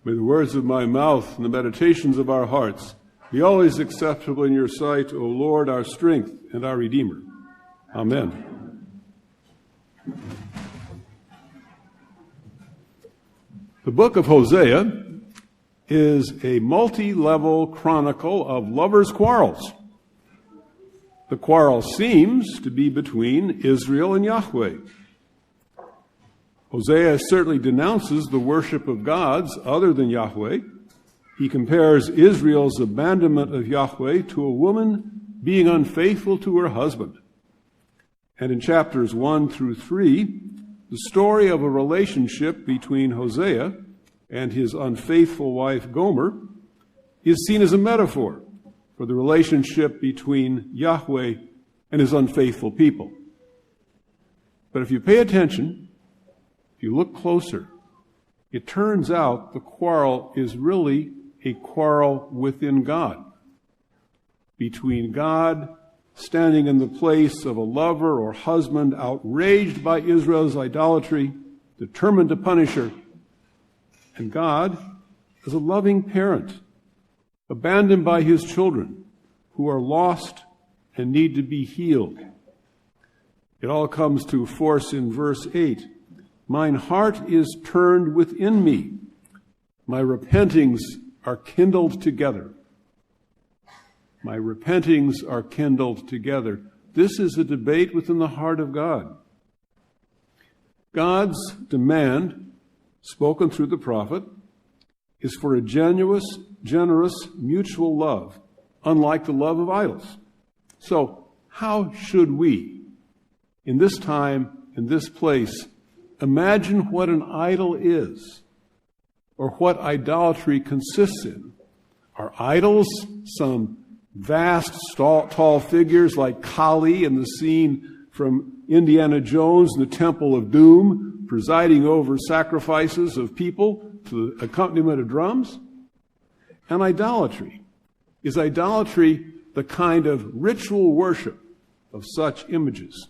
May the words of my mouth and the meditations of our hearts be always acceptable in your sight, O Lord, our strength and our Redeemer. Amen. The book of Hosea is a multi-level chronicle of lovers' quarrels. The quarrel seems to be between Israel and Yahweh. Hosea certainly denounces the worship of gods other than Yahweh. He compares Israel's abandonment of Yahweh to a woman being unfaithful to her husband. And in chapters 1 through 3, the story of a relationship between Hosea and his unfaithful wife Gomer is seen as a metaphor for the relationship between Yahweh and his unfaithful people. But if you pay attention, if you look closer, it turns out the quarrel is really a quarrel within God, between God standing in the place of a lover or husband outraged by Israel's idolatry, determined to punish her, and God as a loving parent, abandoned by his children who are lost and need to be healed. It all comes to force in verse 8. Mine heart is turned within me. My repentings are kindled together. My repentings are kindled together. This is a debate within the heart of God. God's demand, spoken through the prophet, is for a generous, mutual love, unlike the love of idols. So, how should we, in this time, in this place, imagine what an idol is, or what idolatry consists in? Are idols some vast, tall figures like Kali in the scene from Indiana Jones and the Temple of Doom, presiding over sacrifices of people to the accompaniment of drums? And idolatry. Is idolatry the kind of ritual worship of such images?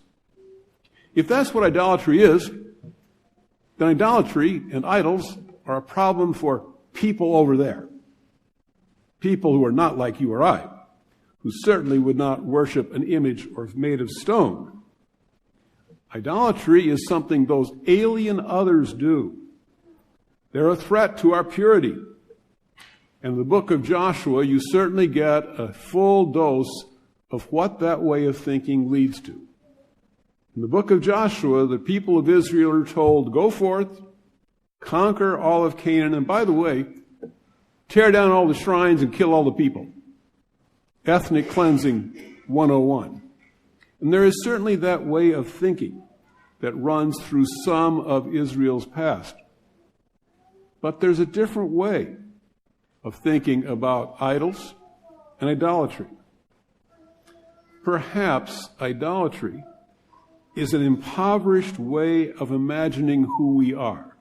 If that's what idolatry is, then idolatry and idols are a problem for people over there. People who are not like you or I, who certainly would not worship an image or made of stone. Idolatry is something those alien others do. They're a threat to our purity. And in the book of Joshua, you certainly get a full dose of what that way of thinking leads to. In the book of Joshua, the people of Israel are told, go forth, conquer all of Canaan, and by the way, tear down all the shrines and kill all the people. Ethnic cleansing 101. And there is certainly that way of thinking that runs through some of Israel's past. But there's a different way of thinking about idols and idolatry. Perhaps idolatry is an impoverished way of imagining who we are.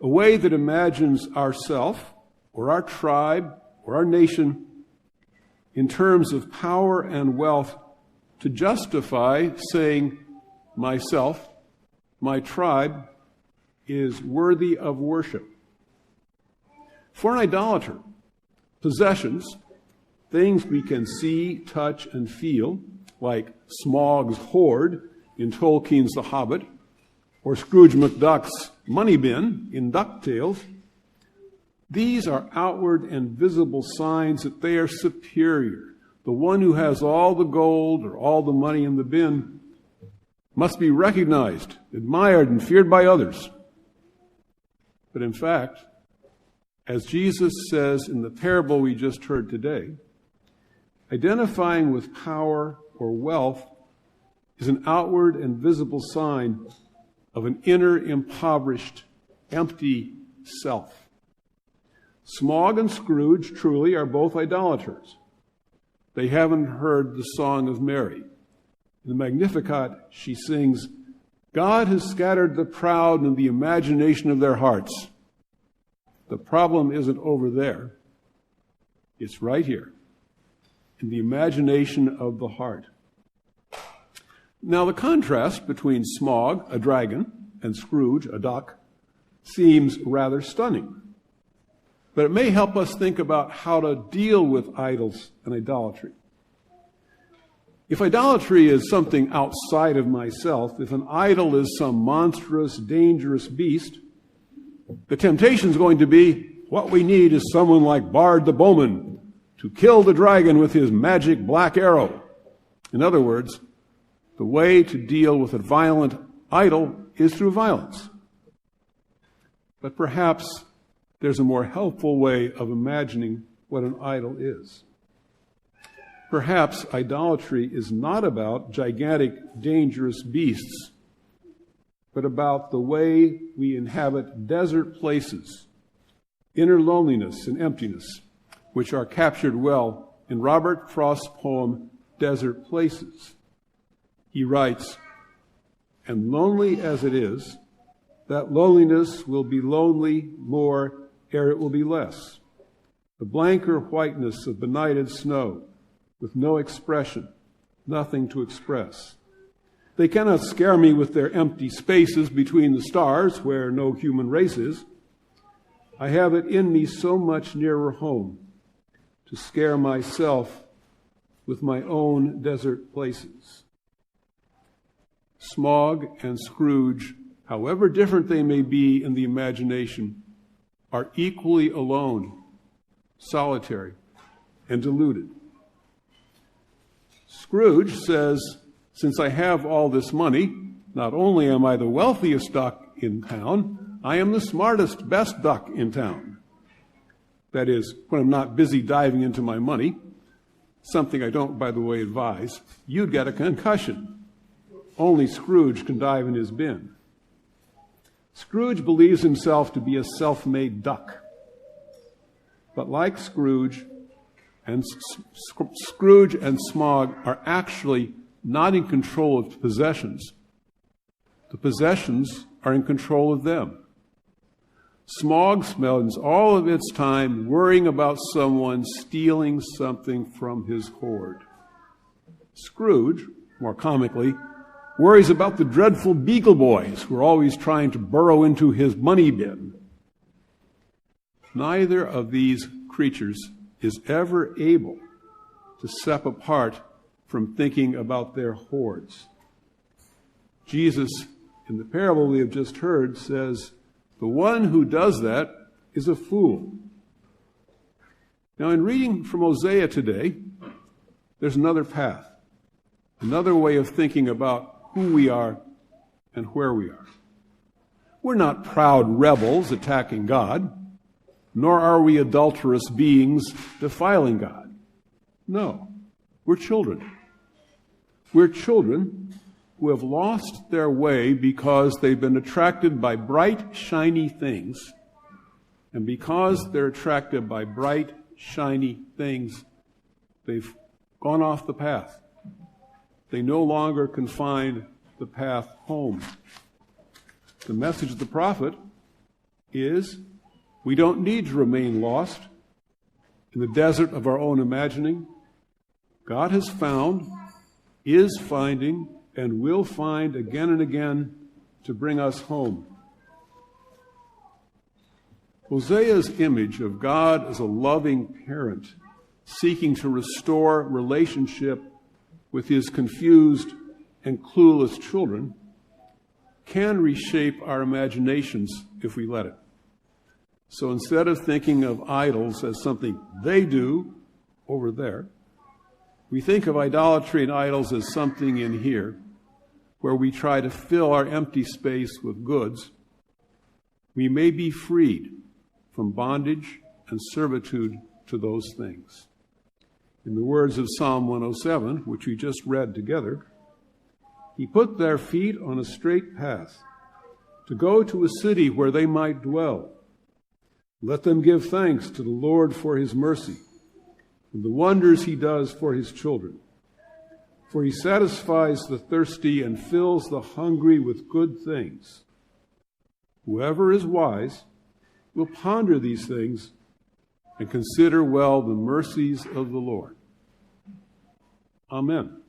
A way that imagines ourself, or our tribe, or our nation in terms of power and wealth to justify saying, myself, my tribe, is worthy of worship. For an idolater, possessions, things we can see, touch, and feel, like Smaug's hoard in Tolkien's The Hobbit, or Scrooge McDuck's money bin in DuckTales, these are outward and visible signs that they are superior. The one who has all the gold or all the money in the bin must be recognized, admired, and feared by others. But in fact, as Jesus says in the parable we just heard today, identifying with power or wealth is an outward and visible sign of an inner, impoverished, empty self. Smaug and Scrooge truly are both idolaters. They haven't heard the Song of Mary. In the Magnificat, she sings, God has scattered the proud in the imagination of their hearts. The problem isn't over there. It's right here, in the imagination of the heart. Now, the contrast between Smaug, a dragon, and Scrooge, a duck, seems rather stunning. but it may help us think about how to deal with idols and idolatry. If idolatry is something outside of myself, if an idol is some monstrous, dangerous beast, the temptation is going to be, what we need is someone like Bard the Bowman to kill the dragon with his magic black arrow. In other words, the way to deal with a violent idol is through violence. But perhaps there's a more helpful way of imagining what an idol is. Perhaps idolatry is not about gigantic, dangerous beasts, but about the way we inhabit desert places, inner loneliness and emptiness, which are captured well in Robert Frost's poem, Desert Places. He writes, "And lonely as it is, that loneliness will be lonely more ere it will be less. The blanker whiteness of benighted snow, with no expression, nothing to express. They cannot scare me with their empty spaces between the stars where no human race is. I have it in me so much nearer home to scare myself with my own desert places." Smog and Scrooge, however different they may be in the imagination, are equally alone, solitary, and deluded. Scrooge says, "Since I have all this money, not only am I the wealthiest duck in town, I am the smartest, best duck in town." That is, when I'm not busy diving into my money, something I don't, by the way, advise, you'd get a concussion. Only Scrooge can dive in his bin. Scrooge believes himself to be a self-made duck. But like Scrooge and Smog are actually not in control of possessions. The possessions are in control of them. Smog spends all of its time worrying about someone stealing something from his hoard. Scrooge, more comically, worries about the dreadful Beagle Boys who are always trying to burrow into his money bin. Neither of these creatures is ever able to step apart from thinking about their hoards. Jesus, in the parable we have just heard, says, "The one who does that is a fool." Now, in reading from Hosea today, there's another path, another way of thinking about who we are and where we are. We're not proud rebels attacking God, nor are we adulterous beings defiling God. No, we're children. We're children who have lost their way because they've been attracted by bright, shiny things. And because they're attracted by bright, shiny things, they've gone off the path. They no longer can find the path home. The message of the prophet is we don't need to remain lost in the desert of our own imagining. God has found, is finding, and will find again and again to bring us home. Hosea's image of God as a loving parent seeking to restore relationship with his confused and clueless children can reshape our imaginations if we let it. So instead of thinking of idols as something they do over there, we think of idolatry and idols as something in here where we try to fill our empty space with goods. We may be freed from bondage and servitude to those things. In the words of Psalm 107, which we just read together, "He put their feet on a straight path to go to a city where they might dwell. Let them give thanks to the Lord for his mercy and the wonders he does for his children. For he satisfies the thirsty and fills the hungry with good things. Whoever is wise will ponder these things and consider well the mercies of the Lord." Amen.